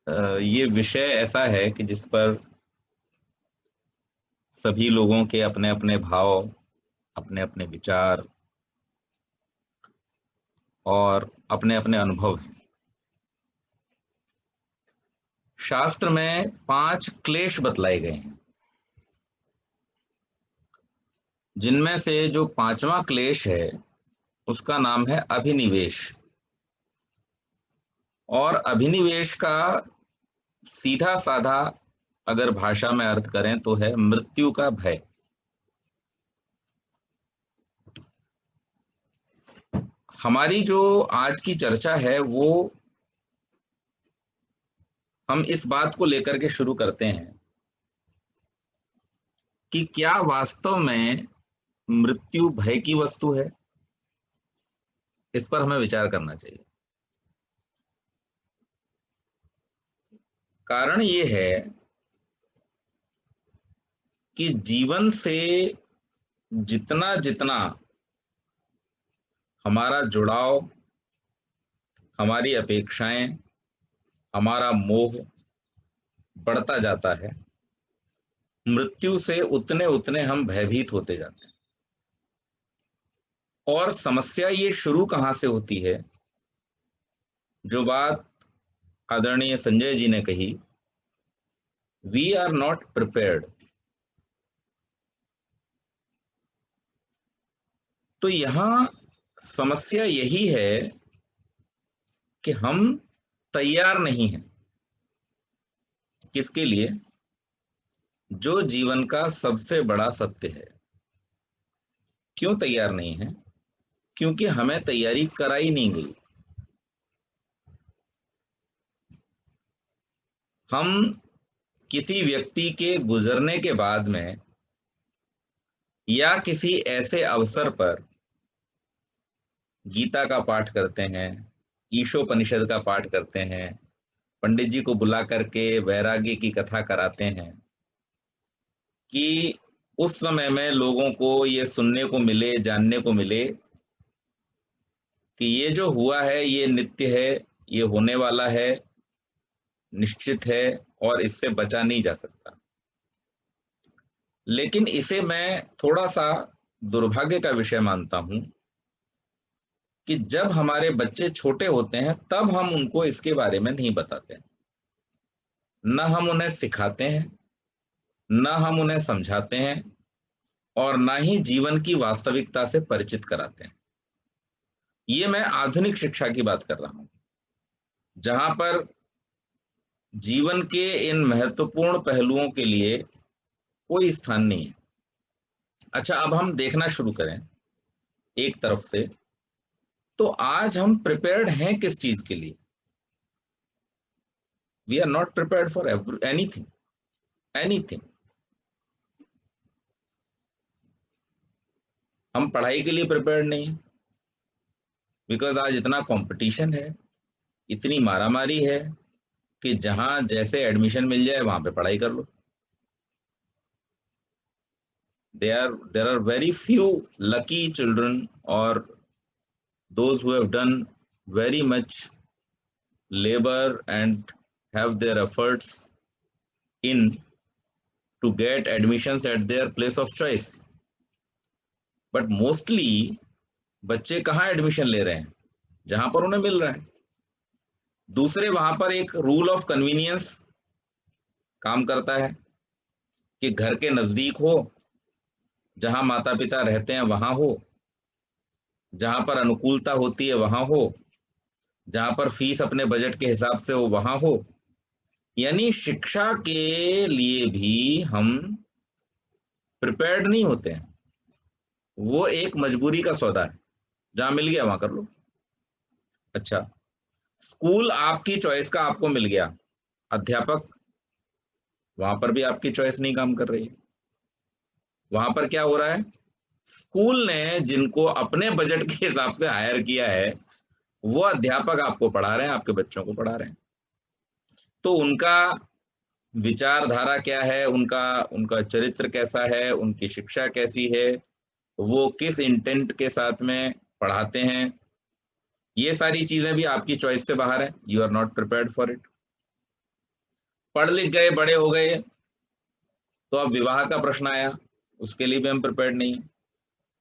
ये विषय ऐसा है कि जिस पर सभी लोगों के अपने अपने भाव, अपने अपने विचार और अपने अपने अनुभव हैं। शास्त्र में 5 क्लेश बतलाए गए हैं, जिनमें से जो 5वां क्लेश है उसका नाम है अभिनिवेश। और अभिनिवेश का सीधा साधा अगर भाषा में अर्थ करें तो है मृत्यु का भय। हमारी जो आज की चर्चा है वो हम इस बात को लेकर के शुरू करते हैं कि क्या वास्तव में मृत्यु भय की वस्तु है। इस पर हमें विचार करना चाहिए। कारण ये है कि जीवन से जितना जितना हमारा जुड़ाव, हमारी अपेक्षाएं, हमारा मोह बढ़ता जाता है, मृत्यु से उतने उतने हम भयभीत होते जाते हैं। और समस्या ये शुरू कहां से होती है? जो बात आदरणीय संजय जी ने कही, वी आर नॉट प्रिपेयर्ड। तो यहां समस्या यही है कि हम तैयार नहीं हैं। किसके लिए? जो जीवन का सबसे बड़ा सत्य है। क्यों तैयार नहीं है? क्योंकि हमें तैयारी कराई नहीं गई। हम किसी व्यक्ति के गुजरने के बाद में या किसी ऐसे अवसर पर गीता का पाठ करते हैं, ईशोपनिषद का पाठ करते हैं, पंडित जी को बुला करके वैराग्य की कथा कराते हैं कि उस समय में लोगों को ये सुनने को मिले, जानने को मिले कि ये जो हुआ है ये नित्य है, ये होने वाला है, निश्चित है और इससे बचा नहीं जा सकता। लेकिन इसे मैं थोड़ा सा दुर्भाग्य का विषय मानता हूं कि जब हमारे बच्चे छोटे होते हैं तब हम उनको इसके बारे में नहीं बताते। न हम उन्हें सिखाते हैं, न हम उन्हें समझाते हैं और ना ही जीवन की वास्तविकता से परिचित कराते हैं। ये मैं आधुनिक शिक्षा की बात कर रहा हूं, जहां पर जीवन के इन महत्वपूर्ण पहलुओं के लिए कोई स्थान नहीं है। अच्छा, अब हम देखना शुरू करें एक तरफ से, तो आज हम प्रिपेयर्ड हैं किस चीज के लिए? We are not prepared for anything. Anything. हम पढ़ाई के लिए प्रिपेयर्ड नहीं है, बिकॉज आज इतना कंपटीशन है, इतनी मारामारी है कि जहां जैसे एडमिशन मिल जाए वहां पे पढ़ाई कर लो। There are very few lucky children or those who have done very much labor and have their efforts in to get admissions at their place of choice. But mostly बच्चे कहाँ एडमिशन ले रहे हैं? जहां पर उन्हें मिल रहा है। दूसरे वहां पर एक रूल ऑफ कन्वीनियंस काम करता है कि घर के नजदीक हो, जहां माता पिता रहते हैं वहां हो, जहां पर अनुकूलता होती है वहां हो, जहां पर फीस अपने बजट के हिसाब से हो वहां हो। यानी शिक्षा के लिए भी हम प्रिपेयर्ड नहीं होते हैं। वो एक मजबूरी का सौदा है, जहां मिल गया वहां कर लो। अच्छा, स्कूल आपकी चॉइस का आपको मिल गया, अध्यापक वहां पर भी आपकी चॉइस नहीं काम कर रही है। वहां पर क्या हो रहा है? स्कूल ने जिनको अपने बजट के हिसाब से हायर किया है वो अध्यापक आपको पढ़ा रहे हैं, आपके बच्चों को पढ़ा रहे हैं। तो उनका विचारधारा क्या है, उनका उनका चरित्र कैसा है, उनकी शिक्षा कैसी है, वो किस इंटेंट के साथ में पढ़ाते हैं, ये सारी चीजें भी आपकी चॉइस से बाहर है। You are not prepared for it. पढ़ लिख गए, बड़े हो गए, तो अब विवाह का प्रश्न आया, उसके लिए भी हम प्रिपेयर्ड नहीं है।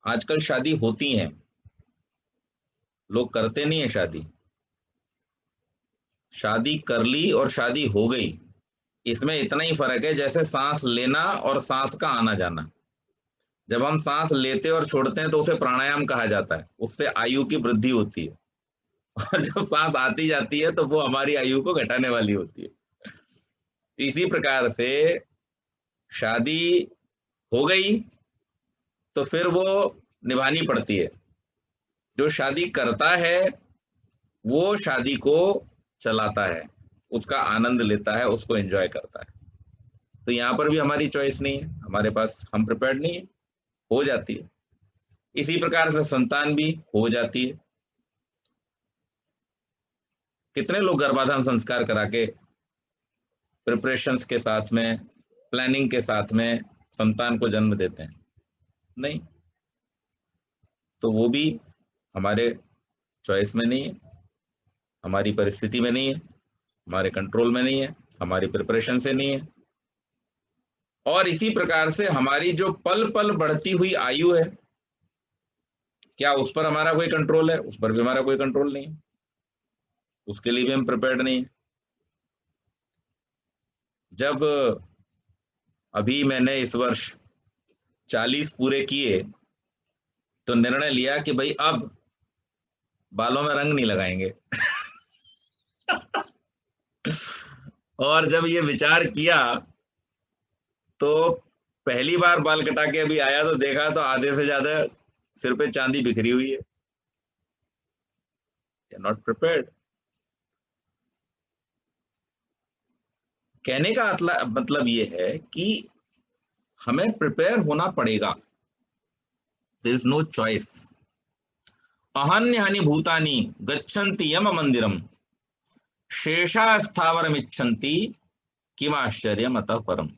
आजकल शादी होती है, लोग करते नहीं है शादी। शादी कर ली और शादी हो गई, इसमें इतना ही फर्क है जैसे सांस लेना और सांस का आना जाना। जब हम सांस लेते और छोड़ते हैं तो उसे प्राणायाम कहा जाता है, उससे आयु की वृद्धि होती है। और जब सांस आती जाती है तो वो हमारी आयु को घटाने वाली होती है। इसी प्रकार से शादी हो गई तो फिर वो निभानी पड़ती है। जो शादी करता है वो शादी को चलाता है, उसका आनंद लेता है, उसको एंजॉय करता है। तो यहाँ पर भी हमारी चॉइस नहीं है, हमारे पास, हम प्रिपेयर्ड नहीं है, हो जाती है। इसी प्रकार से संतान भी हो जाती है। कितने लोग गर्भाधान संस्कार करा के प्रिपरेशंस के साथ में, प्लानिंग के साथ में संतान को जन्म देते हैं? नहीं। तो वो भी हमारे चॉइस में नहीं है, हमारी परिस्थिति में नहीं है, हमारे कंट्रोल में नहीं है, हमारी प्रिपरेशन से नहीं है। और इसी प्रकार से हमारी जो पल पल बढ़ती हुई आयु है, क्या उस पर हमारा कोई कंट्रोल है? उस पर भी हमारा कोई कंट्रोल नहीं है, उसके लिए भी हम प्रिपेयर्ड नहीं है। जब अभी मैंने इस वर्ष 40 पूरे किए तो निर्णय लिया कि भाई अब बालों में रंग नहीं लगाएंगे। और जब ये विचार किया तो पहली बार बाल कटा के अभी आया तो देखा तो आधे से ज्यादा सिर पे चांदी बिखरी हुई है। Not prepared. कहने का मतलब ये है कि हमें प्रिपेयर होना पड़ेगा। There is no choice. अहन्यहनि भूतानि गच्छन्ति यम मंदिरम शेषा स्थावरमिच्छन्ति किमाश्चर्यम अतः परम।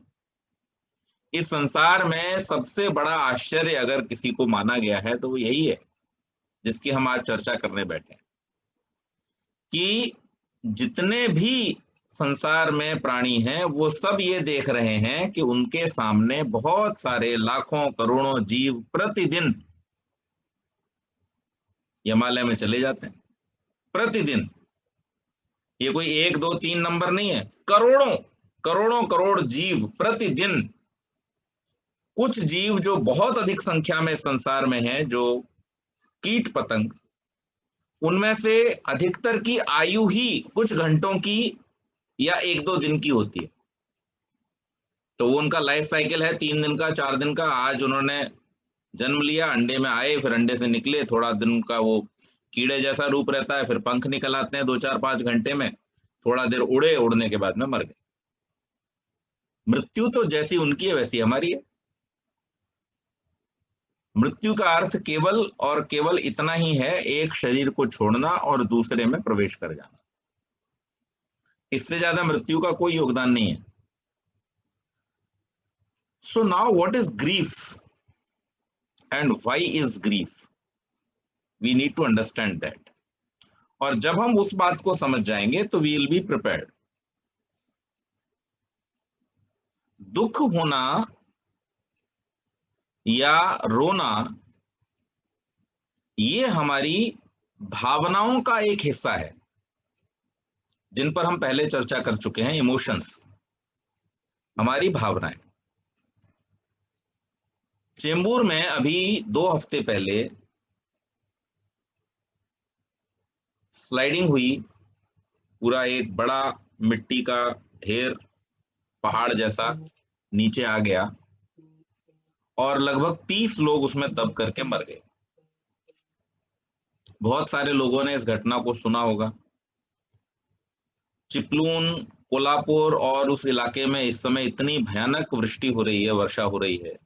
इस संसार में सबसे बड़ा आश्चर्य अगर किसी को माना गया है तो वो यही है जिसकी हम आज चर्चा करने बैठे हैं, कि जितने भी संसार में प्राणी हैं वो सब ये देख रहे हैं कि उनके सामने बहुत सारे लाखों करोड़ों जीव प्रतिदिन हिमालय में चले जाते हैं। प्रतिदिन। ये कोई 1 2 3 नंबर नहीं है, करोड़ों करोड़ों करोड़ जीव प्रतिदिन। कुछ जीव जो बहुत अधिक संख्या में संसार में हैं, जो कीट पतंग, उनमें से अधिकतर की आयु ही कुछ घंटों की या 1 2 दिन की होती है। तो वो उनका लाइफ साइकिल है 3 दिन का, 4 दिन का। आज उन्होंने जन्म लिया, अंडे में आए, फिर अंडे से निकले, थोड़ा दिन का वो कीड़े जैसा रूप रहता है, फिर पंख निकल आते हैं 2 4 5 घंटे में, थोड़ा देर उड़े, उड़ने के बाद में मर गए। मृत्यु तो जैसी उनकी है वैसी हमारी है। मृत्यु का अर्थ केवल और केवल इतना ही है, एक शरीर को छोड़ना और दूसरे में प्रवेश कर जाना। इससे ज्यादा मृत्यु का कोई योगदान नहीं है। So now what is grief and why is grief? We need to understand that. और जब हम उस बात को समझ जाएंगे तो वी विल बी प्रिपेयर्ड। दुख होना या रोना ये हमारी भावनाओं का एक हिस्सा है, जिन पर हम पहले चर्चा कर चुके हैं। इमोशंस, हमारी भावनाएं। चेंबूर में अभी 2 हफ्ते पहले स्लाइडिंग हुई, पूरा एक बड़ा मिट्टी का ढेर पहाड़ जैसा नीचे आ गया और लगभग 30 लोग उसमें दब करके मर गए। बहुत सारे लोगों ने इस घटना को सुना होगा। चिपलून, कोल्हापुर और उस इलाके में इस समय इतनी भयानक वृष्टि हो रही है, वर्षा हो रही है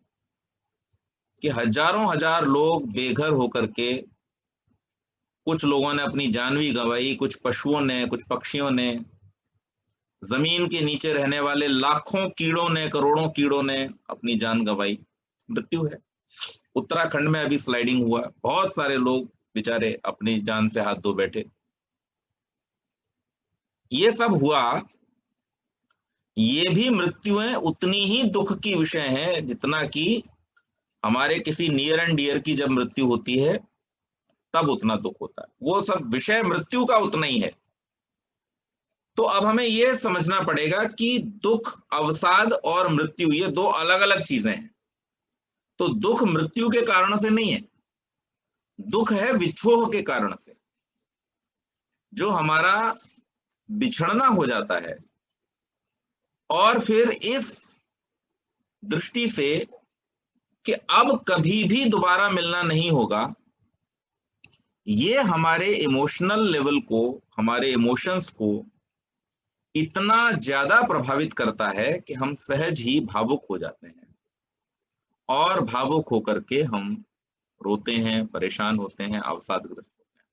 कि हजारों हजार लोग बेघर होकर के, कुछ लोगों ने अपनी जान भी गंवाई, कुछ पशुओं ने, कुछ पक्षियों ने, जमीन के नीचे रहने वाले लाखों कीड़ों ने, करोड़ों कीड़ों ने अपनी जान गंवाई। मृत्यु है। उत्तराखंड में अभी स्लाइडिंग हुआ, बहुत सारे लोग बेचारे अपनी जान से हाथ धो बैठे। ये सब हुआ ये भी मृत्युएं उतनी ही दुख की विषय है जितना कि हमारे किसी नियर एंड डियर की जब मृत्यु होती है तब उतना दुख होता है। वो सब विषय मृत्यु का उतना ही है। तो अब हमें यह समझना पड़ेगा कि दुख, अवसाद और मृत्यु ये दो अलग अलग चीजें हैं। तो दुख मृत्यु के कारण से नहीं है, दुख है विच्छोह के कारण से। जो हमारा बिछड़ना हो जाता है और फिर इस दृष्टि से कि अब कभी भी दोबारा मिलना नहीं होगा, ये हमारे इमोशनल लेवल को, हमारे इमोशंस को इतना ज्यादा प्रभावित करता है कि हम सहज ही भावुक हो जाते हैं और भावुक होकर के हम रोते हैं, परेशान होते हैं, अवसादग्रस्त होते हैं।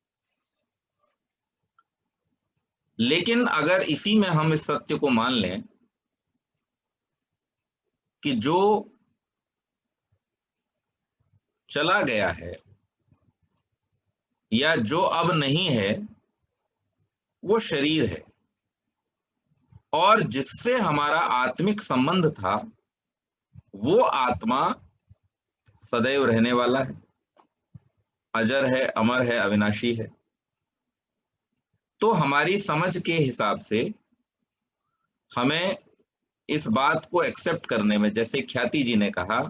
लेकिन अगर इसी में हम इस सत्य को मान लें कि जो चला गया है या जो अब नहीं है वो शरीर है, और जिससे हमारा आत्मिक संबंध था वो आत्मा सदैव रहने वाला है, अजर है, अमर है, अविनाशी है, तो हमारी समझ के हिसाब से हमें इस बात को एक्सेप्ट करने में, जैसे ख्याति जी ने कहा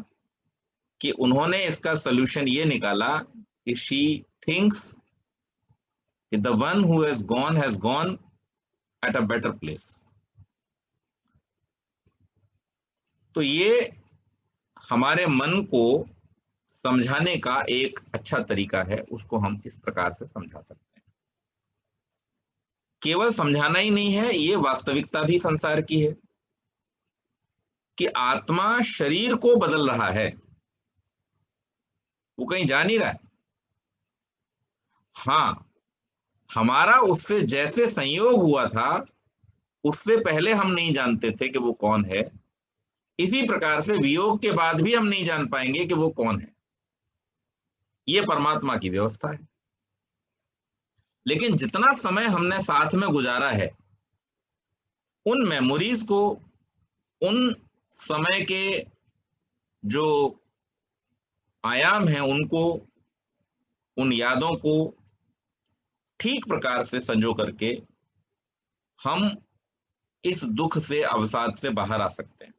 कि उन्होंने इसका सोल्यूशन ये निकाला कि she thinks the one who has gone at a better place. तो ये हमारे मन को समझाने का एक अच्छा तरीका है, उसको हम इस प्रकार से समझा सकते हैं। केवल समझाना ही नहीं है, ये वास्तविकता भी संसार की है कि आत्मा शरीर को बदल रहा है, वो कहीं जा नहीं रहा है। हाँ, हमारा उससे जैसे संयोग हुआ था उससे पहले हम नहीं जानते थे कि वो कौन है, इसी प्रकार से वियोग के बाद भी हम नहीं जान पाएंगे कि वो कौन है। ये परमात्मा की व्यवस्था है। लेकिन जितना समय हमने साथ में गुजारा है, उन मेमोरीज को, उन समय के जो आयाम हैं उनको, उन यादों को ठीक प्रकार से संजो करके हम इस दुख से, अवसाद से बाहर आ सकते हैं।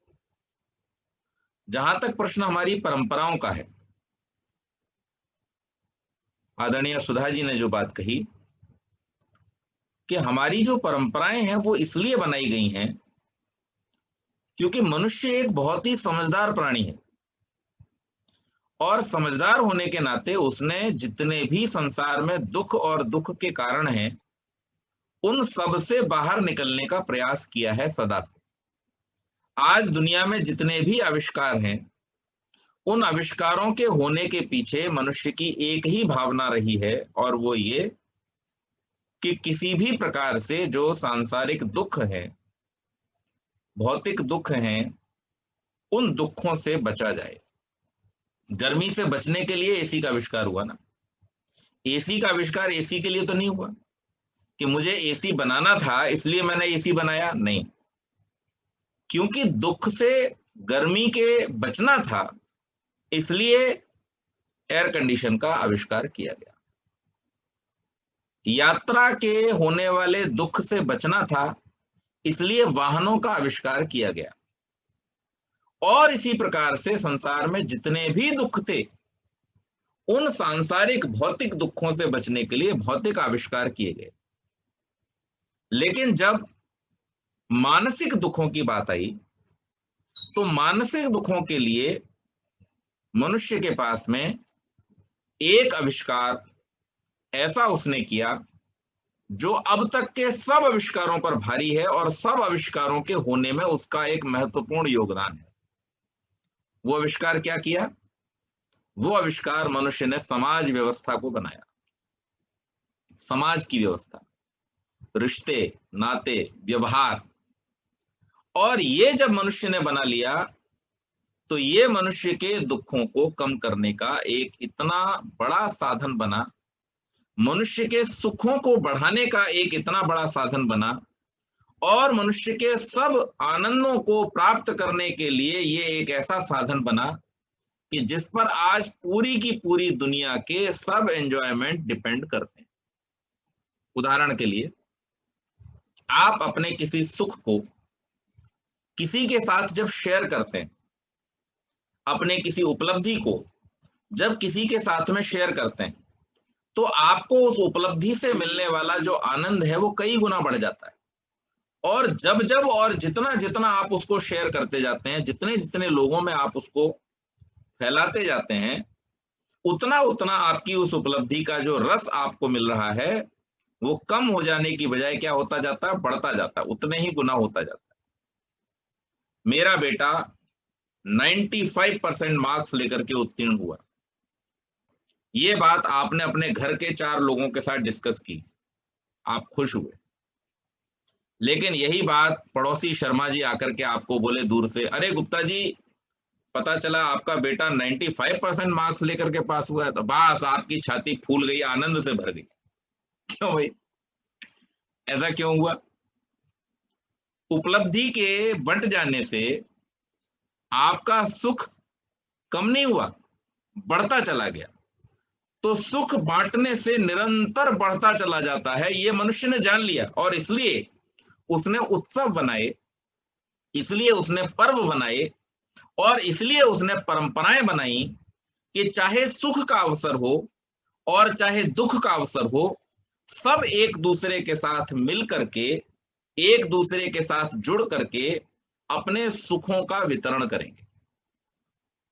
जहां तक प्रश्न हमारी परंपराओं का है, आदरणीय सुधा जी ने जो बात कही कि हमारी जो परंपराएं हैं वो इसलिए बनाई गई हैं क्योंकि मनुष्य एक बहुत ही समझदार प्राणी है, और समझदार होने के नाते उसने जितने भी संसार में दुख और दुख के कारण हैं उन सब से बाहर निकलने का प्रयास किया है सदा से। आज दुनिया में जितने भी आविष्कार हैं, उन आविष्कारों के होने के पीछे मनुष्य की एक ही भावना रही है, और वो ये कि किसी भी प्रकार से जो सांसारिक दुख है, भौतिक दुख हैं, उन दुखों से बचा जाए। गर्मी से बचने के लिए एसी का आविष्कार हुआ ना। एसी का आविष्कार एसी के लिए तो नहीं हुआ कि मुझे एसी बनाना था इसलिए मैंने एसी बनाया, नहीं, क्योंकि दुख से, गर्मी के बचना था इसलिए एयर कंडीशन का आविष्कार किया गया। यात्रा के होने वाले दुख से बचना था इसलिए वाहनों का आविष्कार किया गया। और इसी प्रकार से संसार में जितने भी दुख थे उन सांसारिक भौतिक दुखों से बचने के लिए भौतिक आविष्कार किए गए। लेकिन जब मानसिक दुखों की बात आई तो मानसिक दुखों के लिए मनुष्य के पास में एक आविष्कार ऐसा उसने किया जो अब तक के सब आविष्कारों पर भारी है और सब आविष्कारों के होने में उसका एक महत्वपूर्ण योगदान है। वो आविष्कार क्या किया? वो आविष्कार मनुष्य ने समाज व्यवस्था को बनाया। समाज की व्यवस्था, रिश्ते, नाते, व्यवहार, और ये जब मनुष्य ने बना लिया तो ये मनुष्य के दुखों को कम करने का एक इतना बड़ा साधन बना, मनुष्य के सुखों को बढ़ाने का एक इतना बड़ा साधन बना, और मनुष्य के सब आनंदों को प्राप्त करने के लिए ये एक ऐसा साधन बना कि जिस पर आज पूरी की पूरी दुनिया के सब एंजॉयमेंट डिपेंड करते हैं। उदाहरण के लिए, आप अपने किसी सुख को किसी के साथ जब शेयर करते हैं, अपने किसी उपलब्धि को जब किसी के साथ में शेयर करते हैं, तो आपको उस उपलब्धि से मिलने वाला जो आनंद है वो कई गुना बढ़ जाता है। और जब जब और जितना जितना आप उसको शेयर करते जाते हैं, जितने जितने लोगों में आप उसको फैलाते जाते हैं, उतना उतना आपकी उस उपलब्धि का जो रस आपको मिल रहा है वो कम हो जाने की बजाय क्या होता जाता है, बढ़ता जाता है, उतने ही गुना होता जाता है। मेरा बेटा 95% मार्क्स लेकर के उत्तीर्ण हुआ। ये बात आपने अपने घर के 4 लोगों के साथ डिस्कस की, आप खुश हुए। लेकिन यही बात पड़ोसी शर्मा जी आकर के आपको बोले दूर से, अरे गुप्ता जी, पता चला आपका बेटा 95% मार्क्स लेकर के पास हुआ है। तो बस आपकी छाती फूल गई, आनंद से भर गई। क्यों भाई, ऐसा क्यों हुआ? उपलब्धि के बंट जाने से आपका सुख कम नहीं हुआ, बढ़ता चला गया। तो सुख बांटने से निरंतर बढ़ता चला जाता है, ये मनुष्य ने जान लिया, और इसलिए उसने उत्सव बनाए, इसलिए उसने पर्व बनाए, और इसलिए उसने परंपराएं बनाई कि चाहे सुख का अवसर हो और चाहे दुख का अवसर हो, सब एक दूसरे के साथ मिल करके, एक दूसरे के साथ जुड़ करके अपने सुखों का वितरण करेंगे।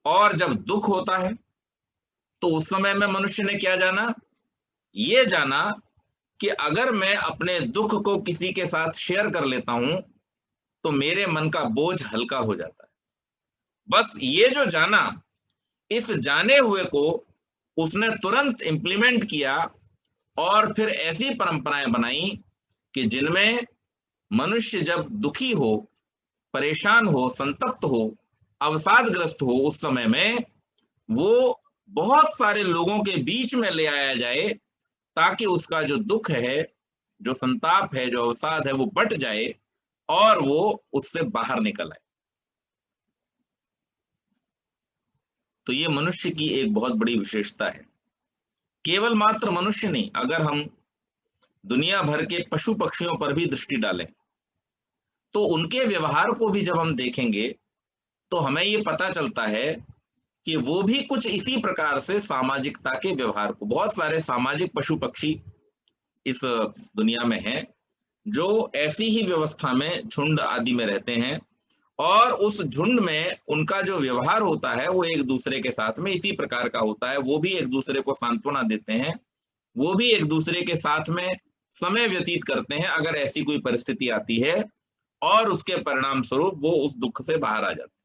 और जब दुख होता है तो उस समय में मनुष्य ने क्या जाना? ये जाना कि अगर मैं अपने दुख को किसी के साथ शेयर कर लेता हूं तो मेरे मन का बोझ हल्का हो जाता है। बस ये जो जाना, इस जाने हुए को उसने तुरंत इंप्लीमेंट किया, और फिर ऐसी परंपराएं बनाई कि जिनमें मनुष्य जब दुखी हो, परेशान हो, संतप्त हो, अवसादग्रस्त हो, उस समय में वो बहुत सारे लोगों के बीच में ले आया जाए, ताकि उसका जो दुख है, जो संताप है, जो अवसाद है, वो बट जाए और वो उससे बाहर निकल आए। तो ये मनुष्य की एक बहुत बड़ी विशेषता है। केवल मात्र मनुष्य नहीं, अगर हम दुनिया भर के पशु पक्षियों पर भी दृष्टि डालें तो उनके व्यवहार को भी जब हम देखेंगे तो हमें ये पता चलता है कि वो भी कुछ इसी प्रकार से सामाजिकता के व्यवहार को, बहुत सारे सामाजिक पशु पक्षी इस दुनिया में हैं जो ऐसी ही व्यवस्था में झुंड आदि में रहते हैं, और उस झुंड में उनका जो व्यवहार होता है वो एक दूसरे के साथ में इसी प्रकार का होता है। वो भी एक दूसरे को सांत्वना देते हैं, वो भी एक दूसरे के साथ में समय व्यतीत करते हैं अगर ऐसी कोई परिस्थिति आती है, और उसके परिणाम स्वरूप वो उस दुख से बाहर आ जाते हैं।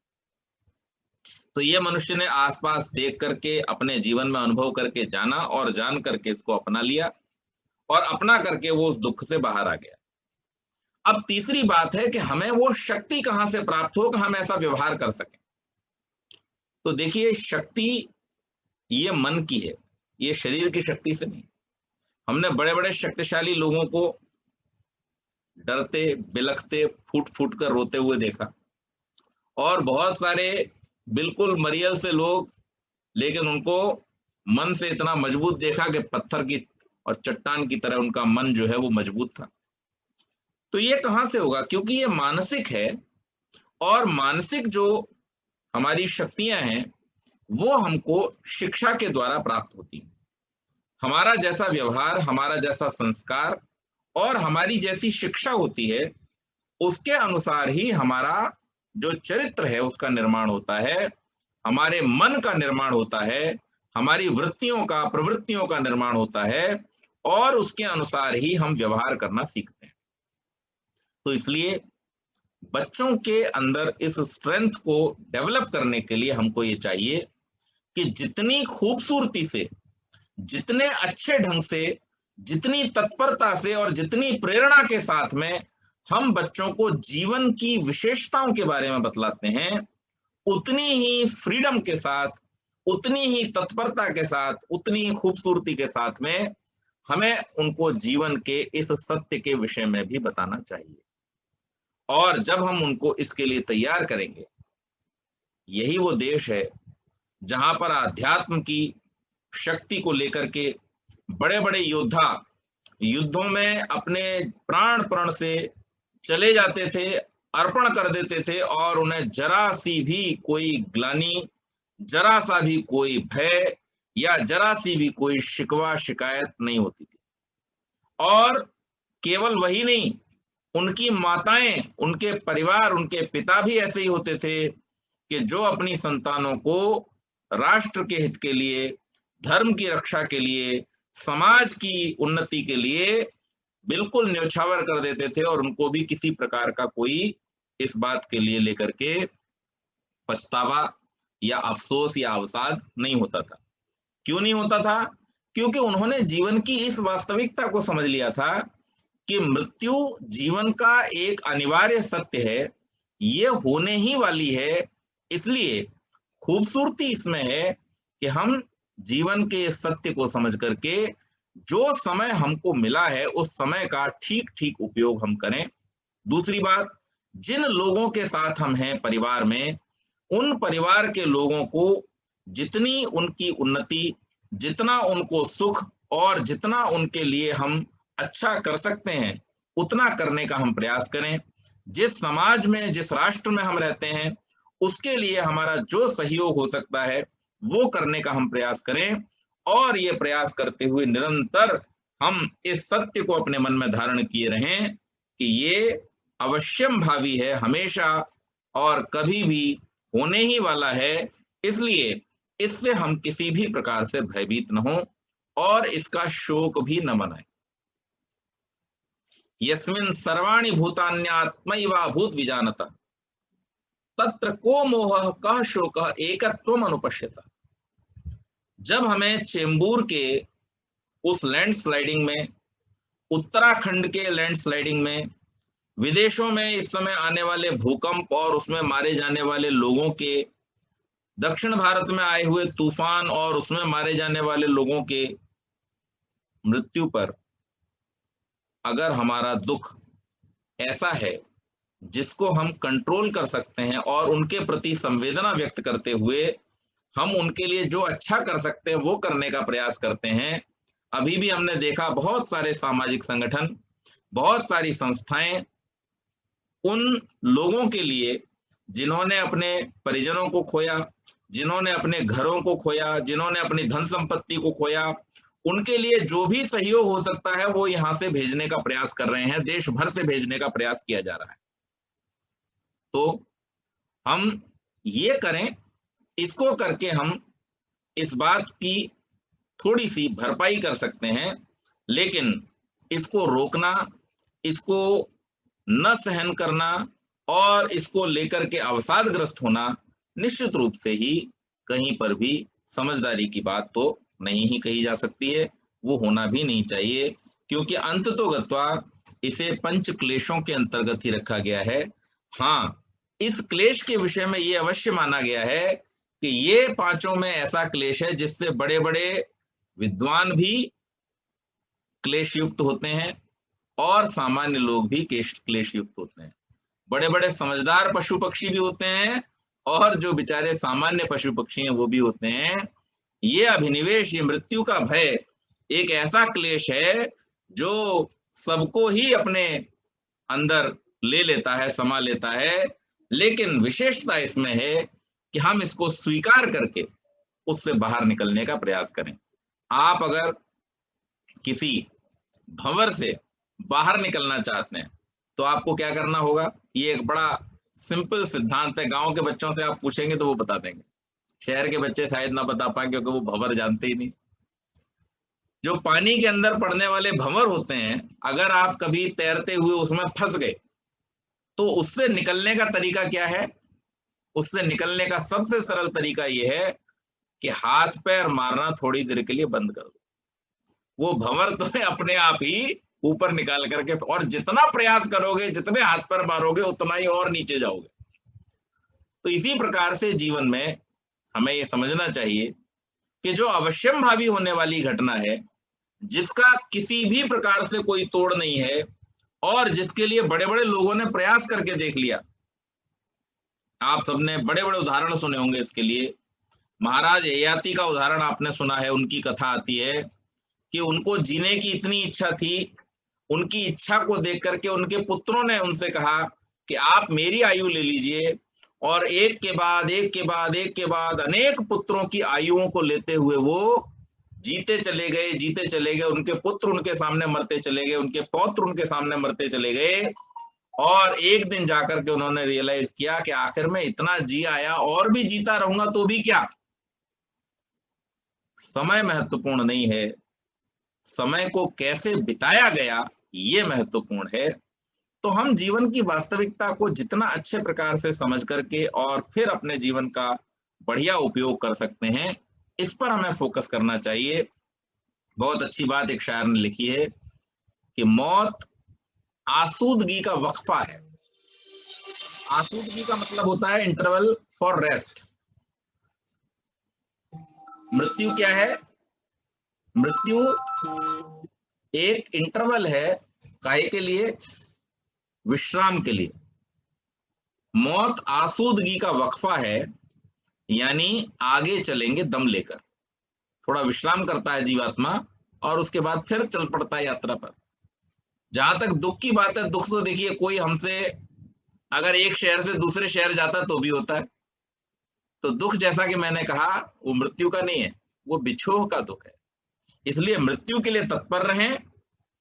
तो ये मनुष्य ने आसपास देख करके, अपने जीवन में अनुभव करके जाना, और जान करके इसको अपना लिया, और अपना करके वो उस दुख से बाहर आ गया। अब तीसरी बात है कि हमें वो शक्ति कहां से प्राप्त हो कि हम ऐसा व्यवहार कर सकें। तो देखिए, शक्ति ये मन की है, ये शरीर की शक्ति से नहीं। हमने बड़े बड़े शक्तिशाली लोगों को डरते, बिलखते, फूट फूट कर रोते हुए देखा, और बहुत सारे बिल्कुल मरियल से लोग, लेकिन उनको मन से इतना मजबूत देखा कि पत्थर की और चट्टान की तरह उनका मन जो है वो मजबूत था। तो ये कहां से होगा? क्योंकि ये मानसिक है, और मानसिक जो हमारी शक्तियां हैं वो हमको शिक्षा के द्वारा प्राप्त होती हैं। हमारा जैसा व्यवहार, हमारा जैसा संस्कार और हमारी जैसी शिक्षा होती है, उसके अनुसार ही हमारा जो चरित्र है उसका निर्माण होता है, हमारे मन का निर्माण होता है, हमारी वृत्तियों का, प्रवृत्तियों का निर्माण होता है, और उसके अनुसार ही हम व्यवहार करना सीखते हैं। तो इसलिए बच्चों के अंदर इस स्ट्रेंथ को डेवलप करने के लिए हमको ये चाहिए कि जितनी खूबसूरती से, जितने अच्छे ढंग से, जितनी तत्परता से और जितनी प्रेरणा के साथ में हम बच्चों को जीवन की विशेषताओं के बारे में बतलाते हैं, उतनी ही फ्रीडम के साथ, उतनी ही तत्परता के साथ, उतनी ही खूबसूरती के साथ में हमें उनको जीवन के इस सत्य के विषय में भी बताना चाहिए। और जब हम उनको इसके लिए तैयार करेंगे, यही वो देश है जहां पर अध्यात्म की शक्ति को लेकर के बड़े बड़े योद्धा युद्धों में अपने प्राण प्रण से चले जाते थे, अर्पण कर देते थे, और उन्हें जरा सी भी कोई ग्लानि, जरा सा भी कोई भय या जरा सी भी कोई शिकवा शिकायत नहीं होती थी। और केवल वही नहीं, उनकी माताएं, उनके परिवार, उनके पिता भी ऐसे ही होते थे कि जो अपनी संतानों को राष्ट्र के हित के लिए, धर्म की रक्षा के लिए, समाज की उन्नति के लिए बिल्कुल न्योछावर कर देते थे, और उनको भी किसी प्रकार का कोई इस बात के लिए लेकर के पछतावा या अफसोस या अवसाद नहीं होता था। क्यों नहीं होता था? क्योंकि उन्होंने जीवन की इस वास्तविकता को समझ लिया था कि मृत्यु जीवन का एक अनिवार्य सत्य है, ये होने ही वाली है। इसलिए खूबसूरती इसमें है कि हम जीवन के इस सत्य को समझ करके जो समय हमको मिला है उस समय का ठीक ठीक उपयोग हम करें। दूसरी बात, जिन लोगों के साथ हम हैं परिवार में, उन परिवार के लोगों को जितनी उनकी उन्नति, जितना उनको सुख और जितना उनके लिए हम अच्छा कर सकते हैं उतना करने का हम प्रयास करें। जिस समाज में, जिस राष्ट्र में हम रहते हैं, उसके लिए हमारा जो सहयोग हो सकता है वो करने का हम प्रयास करें, और ये प्रयास करते हुए निरंतर हम इस सत्य को अपने मन में धारण किए रहें कि ये अवश्यम भावी है, हमेशा और कभी भी होने ही वाला है। इसलिए इससे हम किसी भी प्रकार से भयभीत न हो और इसका शोक भी न मनाएं। यस्मिन् सर्वाणि भूतान्यात्मैवा भूत विजानता तत्र को मोह कः शोकः एकत्वम अनुपश्यता। जब हमें चेंबूर के उस लैंडस्लाइडिंग में, उत्तराखंड के लैंडस्लाइडिंग में, विदेशों में इस समय आने वाले भूकंप और उसमें मारे जाने वाले लोगों के, दक्षिण भारत में आए हुए तूफान और उसमें मारे जाने वाले लोगों के मृत्यु पर अगर हमारा दुख ऐसा है जिसको हम कंट्रोल कर सकते हैं और उनके प्रति संवेदना व्यक्त करते हुए हम उनके लिए जो अच्छा कर सकते हैं वो करने का प्रयास करते हैं। अभी भी हमने देखा बहुत सारे सामाजिक संगठन, बहुत सारी संस्थाएं उन लोगों के लिए जिन्होंने अपने परिजनों को खोया, जिन्होंने अपने घरों को खोया, जिन्होंने अपनी धन संपत्ति को खोया, उनके लिए जो भी सहयोग हो सकता है वो यहां से भेजने का प्रयास कर रहे हैं, देश भर से भेजने का प्रयास किया जा रहा है। तो हम ये करें, इसको करके हम इस बात की थोड़ी सी भरपाई कर सकते हैं, लेकिन इसको रोकना, इसको न सहन करना और इसको लेकर के अवसादग्रस्त होना निश्चित रूप से ही कहीं पर भी समझदारी की बात तो नहीं ही कही जा सकती है, वो होना भी नहीं चाहिए, क्योंकि अंततोगत्वा इसे पंच क्लेशों के अंतर्गत ही रखा गया है। हाँ, इस क्लेश के विषय में ये अवश्य माना गया है कि ये पांचों में ऐसा क्लेश है जिससे बड़े बड़े विद्वान भी क्लेश युक्त होते हैं और सामान्य लोग भी क्लेश युक्त होते हैं। बड़े बड़े समझदार पशु पक्षी भी होते हैं और जो बेचारे सामान्य पशु पक्षी हैं वो भी होते हैं। ये अभिनिवेश, ये मृत्यु का भय एक ऐसा क्लेश है जो सबको ही अपने अंदर ले लेता है, समा लेता है, लेकिन विशेषता इसमें है कि हम इसको स्वीकार करके उससे बाहर निकलने का प्रयास करें। आप अगर किसी भंवर से बाहर निकलना चाहते हैं तो आपको क्या करना होगा? ये एक बड़ा सिंपल सिद्धांत है। गांव के बच्चों से आप पूछेंगे तो वो बता देंगे, शहर के बच्चे शायद ना बता पाए क्योंकि वो भंवर जानते ही नहीं। जो पानी के अंदर पड़ने वाले भंवर होते हैं, अगर आप कभी तैरते हुए उसमें फंस गए तो उससे निकलने का तरीका क्या है? उससे निकलने का सबसे सरल तरीका यह है कि हाथ पैर मारना थोड़ी देर के लिए बंद कर दो। वो भंवर तुम्हें अपने आप ही ऊपर निकाल करके, और जितना प्रयास करोगे, जितने हाथ पैर मारोगे, उतना ही और नीचे जाओगे। तो इसी प्रकार से जीवन में हमें ये समझना चाहिए कि जो अवश्यम भावी होने वाली घटना है, जिसका किसी भी प्रकार से कोई तोड़ नहीं है, और जिसके लिए बड़े बड़े लोगों ने प्रयास करके देख लिया। आप सबने बड़े बड़े उदाहरण सुने होंगे इसके लिए। महाराज ययाति का उदाहरण आपने सुना है। उनकी कथा आती है कि उनको जीने की इतनी इच्छा थी, उनकी इच्छा को देख करके उनके पुत्रों ने उनसे कहा कि आप मेरी आयु ले लीजिए, और एक के बाद एक के बाद एक के बाद अनेक पुत्रों की आयुओं को लेते हुए वो जीते चले गए, जीते चले गए। उनके पुत्र उनके सामने मरते चले गए, उनके पौत्र उनके सामने मरते चले गए, और एक दिन जाकर के उन्होंने रियलाइज किया कि आखिर में इतना जी आया, और भी जीता रहूंगा तो भी क्या, समय महत्वपूर्ण नहीं है, समय को कैसे बिताया गया ये महत्वपूर्ण है। तो हम जीवन की वास्तविकता को जितना अच्छे प्रकार से समझ करके और फिर अपने जीवन का बढ़िया उपयोग कर सकते हैं, इस पर हमें फोकस करना चाहिए। बहुत अच्छी बात एक शायर ने लिखी है कि मौत आसूदगी का वक्फा है। आसूदगी का मतलब होता है इंटरवल फॉर रेस्ट। मृत्यु क्या है? मृत्यु एक इंटरवल है, काहे के लिए? विश्राम के लिए। मौत आसूदगी का वक्फा है, यानी आगे चलेंगे दम लेकर। थोड़ा विश्राम करता है जीवात्मा और उसके बाद फिर चल पड़ता है यात्रा पर। जहां तक दुख की बात है, दुख तो देखिए कोई हमसे अगर एक शहर से दूसरे शहर जाता तो भी होता है। तो दुख जैसा कि मैंने कहा वो मृत्यु का नहीं है, वो बिछोह का दुख है। इसलिए मृत्यु के लिए तत्पर रहें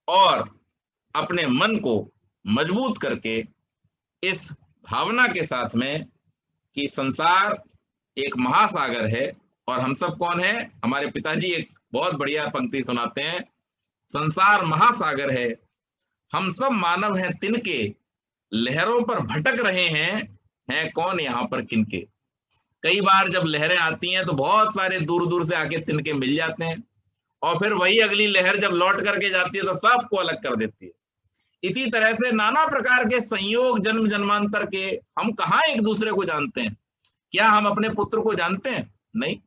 और अपने मन को मजबूत करके इस भावना के साथ में कि संसार एक महासागर है और हम सब कौन है? हमारे पिताजी एक बहुत बढ़िया पंक्ति सुनाते हैं, संसार महासागर है, हम सब मानव हैं तिनके, लहरों पर भटक रहे हैं कौन यहाँ पर किनके। कई बार जब लहरें आती हैं तो बहुत सारे दूर दूर से आके तिनके मिल जाते हैं, और फिर वही अगली लहर जब लौट करके जाती है तो सबको अलग कर देती है। इसी तरह से नाना प्रकार के संयोग जन्म जन्मांतर के, हम कहाँ एक दूसरे को जानते हैं? क्या हम अपने पुत्र को जानते हैं? नहीं।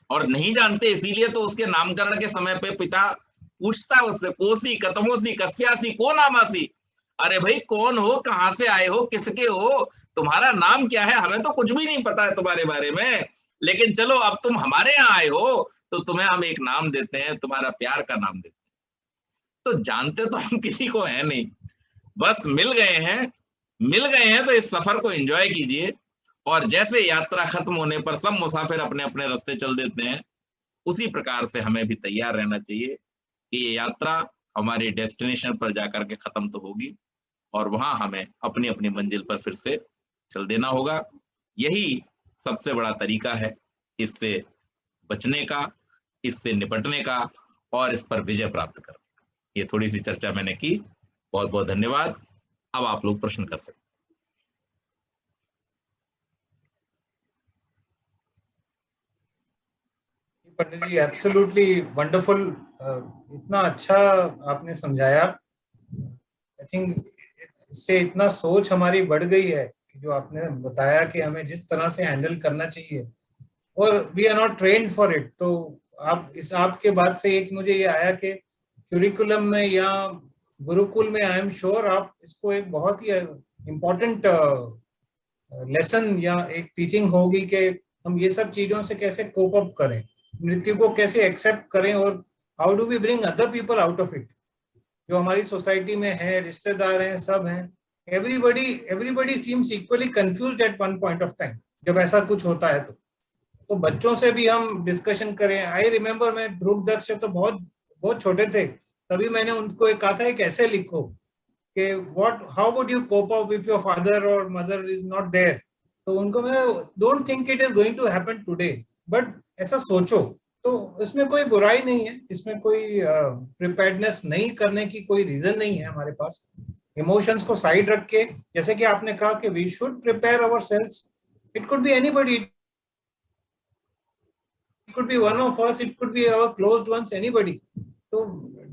और नहीं जानते इसीलिए तो उसके नामकरण के समय पे पिता पूछता है उससे, कोसी कतमोसी कस्यासी को नामासी। अरे भाई कौन हो, कहां से आए हो, किसके हो, तुम्हारा नाम क्या है? हमें तो कुछ भी नहीं पता है तुम्हारे बारे में, लेकिन चलो अब तुम हमारे यहाँ आए हो तो तुम्हें हम एक नाम देते हैं, तुम्हारा प्यार का नाम देते हैं। तो जानते तो हम किसी को है नहीं, बस मिल गए हैं तो इस सफर को एंजॉय कीजिए। और जैसे यात्रा खत्म होने पर सब मुसाफिर अपने अपने रास्ते चल देते हैं, उसी प्रकार से हमें भी तैयार रहना चाहिए कि ये यात्रा हमारे डेस्टिनेशन पर जाकर के खत्म तो होगी और वहां हमें अपनी अपनी मंजिल पर फिर से चल देना होगा। यही सबसे बड़ा तरीका है इससे बचने का, इससे निपटने का और इस पर विजय प्राप्त करने का। ये थोड़ी सी चर्चा मैंने की। बहुत बहुत धन्यवाद। अब आप लोग प्रश्न कर सकते हैं। पंडित जी एब्सोल्युटली वंडरफुल, इतना अच्छा आपने समझाया। आई थिंक इससे इतना सोच हमारी बढ़ गई है कि जो आपने बताया कि हमें जिस तरह से हैंडल करना चाहिए, और we are not trained for it. तो आप इस आपके बात से एक मुझे ये आया कि क्यूरिकुलम में या गुरुकुल में आई एम श्योर आप इसको एक बहुत ही इम्पोर्टेंट लेसन या एक टीचिंग होगी कि हम ये सब चीजों से कैसे कोप अप करें, मृत्यु को कैसे एक्सेप्ट करें, और how do we bring other people out of it. जो हमारी सोसाइटी में है, रिश्तेदार हैं, सब हैं, everybody seems equally confused at one point of time जब ऐसा कुछ होता है। तो बच्चों से भी हम डिस्कशन करें। आई रिमेम्बर मैं ध्रुव दक्ष तो बहुत बहुत छोटे थे, तभी मैंने उनको एक कहा था एक ऐसे लिखो कि how would you cope up if your father और मदर इज नॉट देयर। तो उनको मैं don't think it is going to happen today, but ऐसा सोचो। तो इसमें कोई बुराई नहीं है, इसमें कोई प्रिपेयर्डनेस नहीं करने की कोई रीजन नहीं है हमारे पास। इमोशंस को साइड रख के, जैसे कि आपने कहा कि we should prepare ourselves. It could be anybody, it could be one of us, it could be our closed ones, anybody. तो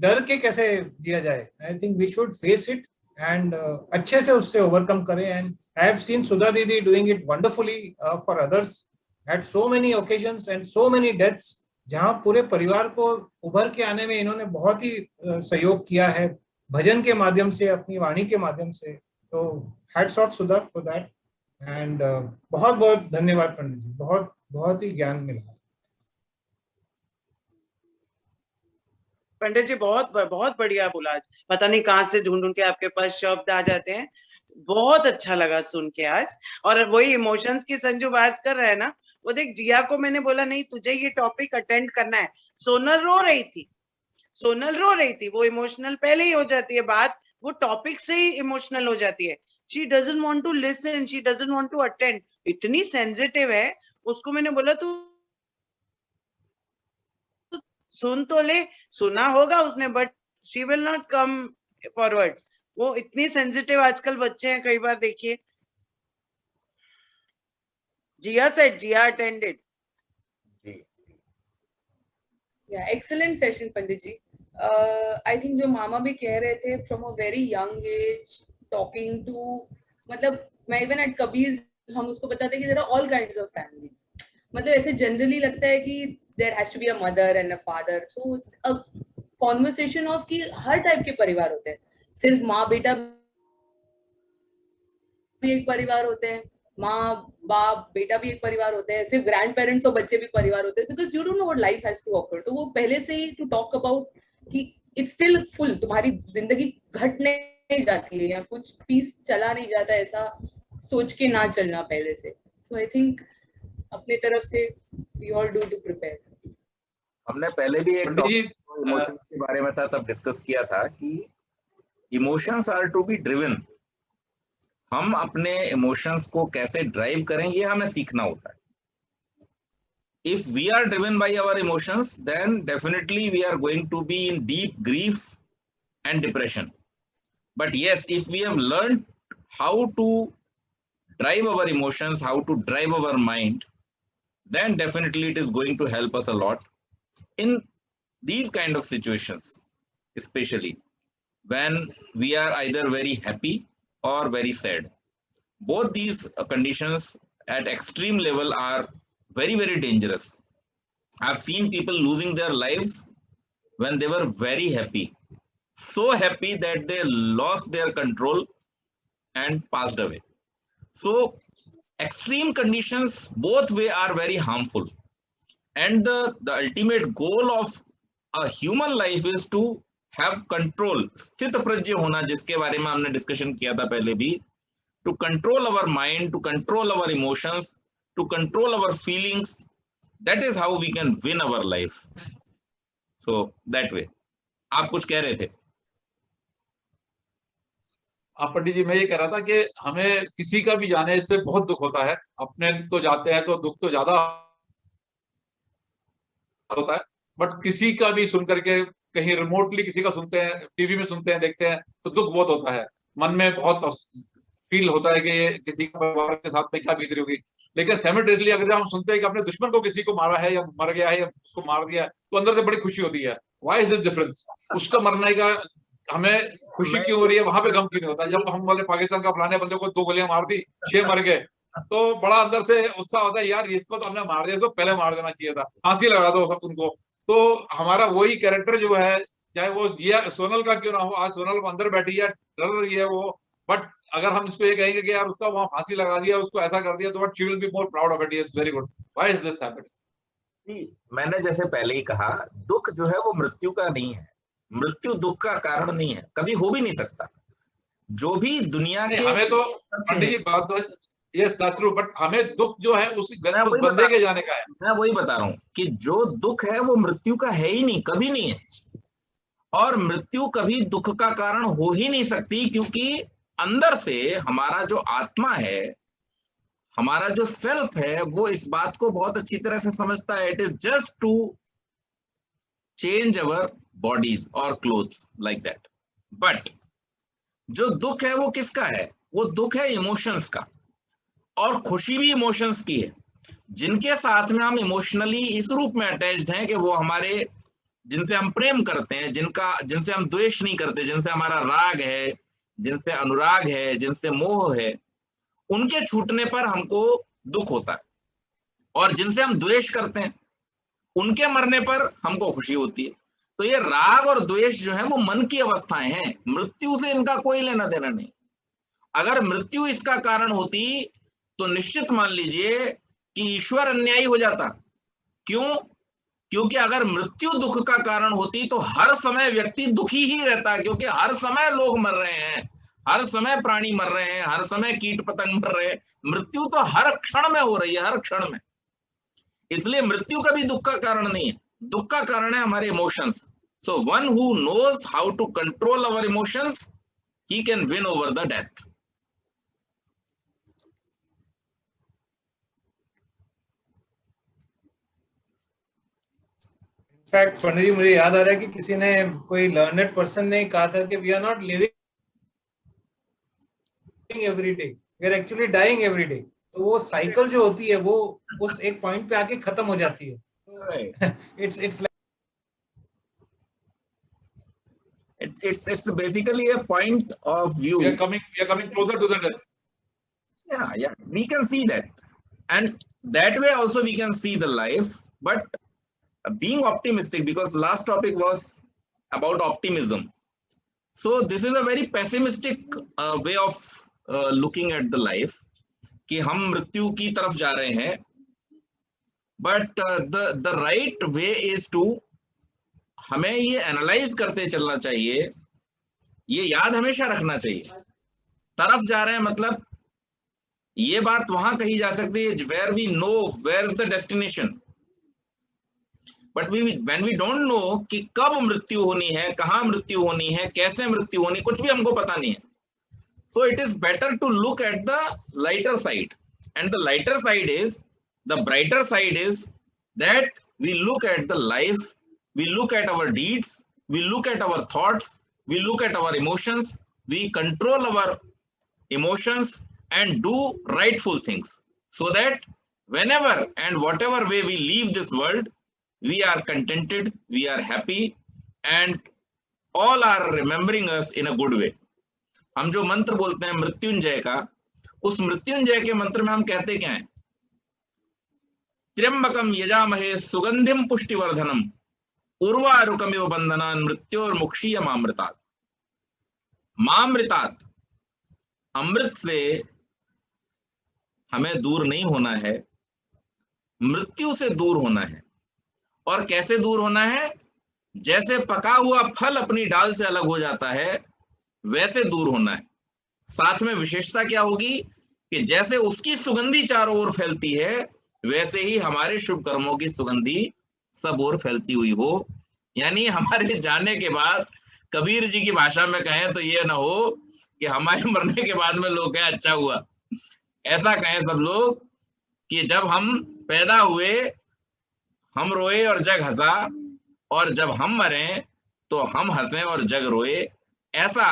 डर के कैसे दिया जाए? I think we should face it and अच्छे से उससे overcome करें. And I have seen Sudha Didi doing it wonderfully for others at so many occasions and so many deaths, जहाँ पूरे परिवार को उभर के आने में इन्होंने बहुत ही सहयोग किया है, भजन के माध्यम से, अपनी वाणी के माध्यम से। तो hats off Sudha for that. And बहुत बहुत धन्यवाद पंडित जी, बहुत बहुत ही ज्ञान मिला। पंडित जी बहुत बहुत बढ़िया बोला आज, पता नहीं कहाँ से ढूंढ ढूंढ के आपके पास शब्द आ जाते हैं। बहुत अच्छा लगा सुन के आज। और वही इमोशंस की संजू बात कर रहा है ना, वो देख जिया को मैंने बोला नहीं तुझे ये टॉपिक अटेंड करना है, सोनल रो रही थी, सोनल रो रही थी, वो इमोशनल पहले ही हो जाती है बात, वो टॉपिक से ही इमोशनल हो जाती है। She doesn't want to listen, she doesn't want to attend, इतनी सेंसिटिव है। उसको मैंने बोला तू सुन तो ले, सुना होगा उसने but she will not come forward. वो इतनी सेंसिटिव आजकल बच्चे हैं, कई बार देखिए। Jiya said, Jiya attended. Excellent session Pandit ji. I think जो मामा भी कह रहे थे, from a very young age talking to, मतलब मैं इवन एट कबीर हम उसको बताते हैं कि there are all kinds of families. मतलब ऐसे जनरली लगता है कि there has to be a mother and a father, so a conversation of कि हर टाइप के परिवार होते हैं, सिर्फ माँ बेटा भी एक परिवार होते हैं, माँ बाप बेटा भी एक परिवार होते हैं, सिर्फ ग्रैंड पेरेंट्स और बच्चे भी परिवार होते हैं, because you don't know what life has to offer. तो वो पहले से ही टू टॉक अबाउट कि इट्स स्टिल फुल, तुम्हारी जिंदगी घट नहीं जाती है या कुछ पीस चला नहीं जाता, ऐसा सोच के ना चलना पहले से। सो आई थिंक अपने तरफ से we all do to prepare. हमने पहले भी एक इमोशंस के बारे में था तब डिस्कस किया था कि emotions are to be driven. हम अपने इमोशंस को कैसे ड्राइव करें ये हमें सीखना होता है। If we are driven by our emotions, then definitely we are going to be in deep grief and depression. But yes, if we have learned how to drive our emotions, how to drive our mind, then definitely it is going to help us a lot in these kind of situations, especially when we are either very happy or very sad. Both these conditions at extreme level are very, very dangerous. I've seen people losing their lives when they were very happy, so happy that they lost their control and passed away. So extreme conditions both way are very harmful, and the ultimate goal of a human life is to have control, स्थित प्रज्ञ होना, जिसके बारे में हमने discussion किया था पहले भी, to control our mind, to control our emotions, to control our feelings. That is how we can win our life. So that way. आप कुछ कह रहे थे? आप पंडित जी, मैं ये कह रहा था कि हमें किसी का भी जाने से बहुत दुख होता है, अपने तो जाते हैं तो दुख तो ज्यादा होता है, बट किसी का भी सुन करके, कहीं रिमोटली किसी का सुनते हैं, टीवी में सुनते हैं, देखते हैं, तो दुख बहुत होता है, मन में बहुत फील होता है कि किसी का परिवार के साथ में क्या बीत रही होगी। लेकिन साइमल्टेनियसली अगर हम सुनते हैं कि अपने दुश्मन को किसी को मारा है या मर गया है या उसको मार दिया है, तो अंदर से बड़ी खुशी होती है। Why is this difference? उसका मरने का हमें खुशी क्यों हो रही है, वहां पे गम क्यों नहीं होता? जब हम बोले पाकिस्तान का फलाने बंदे को 2 गोलियां मार दी, 6 मर गए, तो बड़ा अंदर से उत्साह होता है, यार इसको तो हमने मार दिया, तो पहले मार देना चाहिए था, फांसी लगा दो उनको। तो हमारा वही कैरेक्टर जो है, चाहे वो जिया सोनल का क्यों ना हो, आज सोनल अंदर बैठी है, डर रही है वो, बट अगर हम इसको ये कहेंगे कि यार उसका वहां फांसी लगा दिया, उसको ऐसा कर दिया, तो but she will be more proud of it, it's very good. Why is this happening? मैंने जैसे पहले ही कहा, दुख जो है वो मृत्यु का नहीं है, मृत्यु दुख का कारण नहीं है, कभी हो भी नहीं सकता। जो भी दुनिया के हमें तो पंडित जी बात तो यस दैट्स ट्रू, बट हमें दुख जो है उस बंदे के जाने का है। मैं वही बता रहा हूँ कि जो दुख है वो मृत्यु का है ही नहीं, कभी नहीं है, और मृत्यु कभी दुख का कारण हो ही नहीं सकती, क्योंकि अंदर से हमारा जो आत्मा है, हमारा जो सेल्फ है, वो इस बात को बहुत अच्छी तरह से समझता है। It is just to change our bodies और क्लोथ्स लाइक दैट। बट जो दुख है वो किसका है? वो दुख है इमोशंस का, और खुशी भी इमोशंस की है। जिनके साथ में हम इमोशनली इस रूप में अटैच्ड हैं कि वो हमारे, जिनसे हम प्रेम करते हैं, जिनसे हम द्वेष नहीं करते, जिनसे हमारा राग है, जिनसे अनुराग है, जिनसे मोह है, उनके छूटने पर हमको दुख होता है। और जिनसे हम द्वेष करते हैं, उनके मरने पर हमको खुशी होती है। तो ये राग और द्वेष जो है वो मन की अवस्थाएं हैं, मृत्यु से इनका कोई लेना देना नहीं। अगर मृत्यु इसका कारण होती तो निश्चित मान लीजिए कि ईश्वर अन्यायी हो जाता। क्यों? क्योंकि अगर मृत्यु दुख का कारण होती तो हर समय व्यक्ति दुखी ही रहता, क्योंकि हर समय लोग मर रहे हैं, हर समय प्राणी मर रहे हैं, हर समय कीट पतंग मर रहे हैं। मृत्यु तो हर क्षण में हो रही है, हर क्षण में। इसलिए मृत्यु कभी दुख का कारण नहीं है, दुख का कारण है हमारे emotions. So one who knows how to control our emotions, he can win over the death. In fact Pandit ji, मुझे याद आ रहा है कि किसी ने, कोई लर्नेड पर्सन ने कहा था कि we are not living every day, we are actually dying every day. तो वो साइकिल जो होती है वो उस एक पॉइंट पे आके खत्म हो जाती है। It's it's basically a point of view. We are coming closer to the death. Yeah, we can see that, and that way also we can see the life. But being optimistic, because last topic was about optimism, so this is a very pessimistic way of looking at the life, कि हम मृत्यु की तरफ जा रहे हैं। But the right way is to, हमें ये एनालाइज करते चलना चाहिए, ये याद हमेशा रखना चाहिए। तरफ जा रहे हैं मतलब ये बात वहां कही जा सकती है where we know where is the destination, but when we don't know कि कब मृत्यु होनी है, कहां मृत्यु होनी है, कैसे मृत्यु होनी, कुछ भी हमको पता नहीं है। So it is better to look at the lighter side, and the lighter side is, the brighter side is that we look at the life, we look at our deeds, we look at our thoughts, we look at our emotions, we control our emotions and do rightful things, so that whenever and whatever way we leave this world, we are contented, we are happy, and all are remembering us in a good way. हम जो मंत्र बोलते हैं मृत्युंजय का, उस मृत्युंजय के मंत्र में हम कहते क्या है? त्र्यंबकम यजामहे सुगंधिम पुष्टिवर्धनम उर्वारुकमिव बंधनान् मृत्योर्मुक्षीयमामृतात्। मामृतात्, अमृत से हमें दूर नहीं होना है, मृत्यु से दूर होना है। और कैसे दूर होना है? जैसे पका हुआ फल अपनी डाल से अलग हो जाता है, वैसे दूर होना है। साथ में विशेषता क्या होगी कि जैसे उसकी सुगंधी चारों ओर फैलती है, वैसे ही हमारे शुभ कर्मों की सुगंधी सब ओर फैलती हुई हो। यानी हमारे जाने के बाद, कबीर जी की भाषा में कहें तो ये ना हो कि हमारे मरने के बाद में लोग कहें अच्छा हुआ। ऐसा कहें सब लोग कि जब हम पैदा हुए हम रोए और जग हंसा, और जब हम मरे तो हम हंसे और जग रोए। ऐसा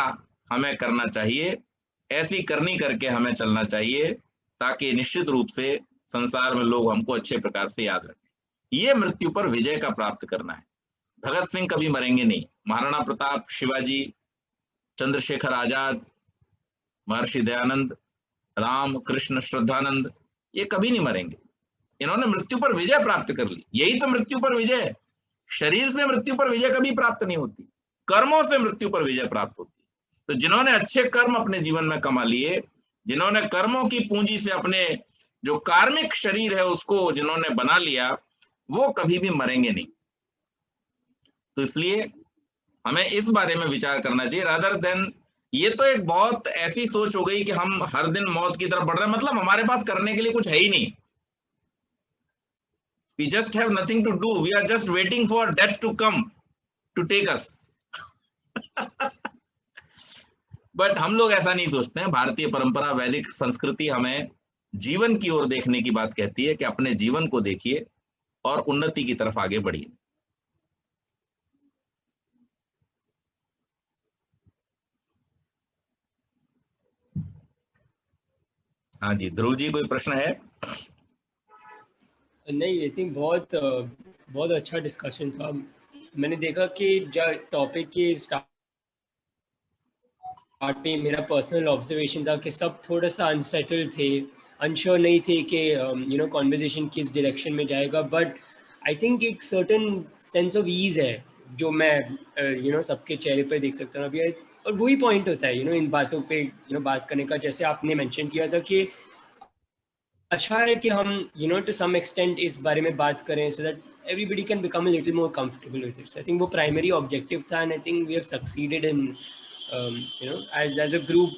हमें करना चाहिए, ऐसी करनी करके हमें चलना चाहिए, ताकि निश्चित रूप से संसार में लोग हमको अच्छे प्रकार से याद रखें। ये मृत्यु पर विजय का प्राप्त करना है। भगत सिंह कभी मरेंगे नहीं, महाराणा प्रताप, शिवाजी, चंद्रशेखर आजाद, महर्षि दयानंद, राम कृष्ण श्रद्धानंद, ये कभी नहीं मरेंगे। इन्होंने मृत्यु पर विजय प्राप्त कर ली। यही तो मृत्यु पर विजय है। शरीर से मृत्यु पर विजय कभी प्राप्त नहीं होती, कर्मों से मृत्यु पर विजय प्राप्त होती। तो जिन्होंने अच्छे कर्म अपने जीवन में कमा लिए, जिन्होंने कर्मों की पूंजी से अपने जो कार्मिक शरीर है उसको जिन्होंने बना लिया, वो कभी भी मरेंगे नहीं। तो इसलिए हमें इस बारे में विचार करना चाहिए, रादर देन ये तो एक बहुत ऐसी सोच हो गई कि हम हर दिन मौत की तरफ बढ़ रहे हैं, मतलब हमारे पास करने के लिए कुछ है ही नहीं। We just have nothing to do. We are just waiting for death to come to take us. But हम लोग ऐसा नहीं सोचते हैं। भारतीय परंपरा, वैदिक संस्कृति हमें जीवन की ओर देखने की बात कहती है कि अपने जीवन को देखिए और उन्नति की तरफ आगे बढ़िए। हाँ जी, ध्रुव जी, कोई प्रश्न है? नहीं, आई थिंक बहुत अच्छा डिस्कशन था। मैंने देखा कि टॉपिक की स्टार्टिंग मेरा पर्सनल ऑब्जर्वेशन था कि सब थोड़ा सा अनसेटल्ड थे, अनश्योर नहीं थे कि कॉन्वर्सेशन किस डायरेक्शन में जाएगा। बट आई थिंक एक सर्टेन सेंस ऑफ ईज है जो मैं सबके चेहरे पर देख सकता हूँ अभी, और वही पॉइंट होता है इन बातों पे बात करने का, जैसे आपने मेंशन किया था कि अच्छा है कि हम टू सम एक्सटेंट इस बारे में बात करें, so that everybody can become a little more comfortable with it. So I think वो primary objective था, and I think we have succeeded in as a group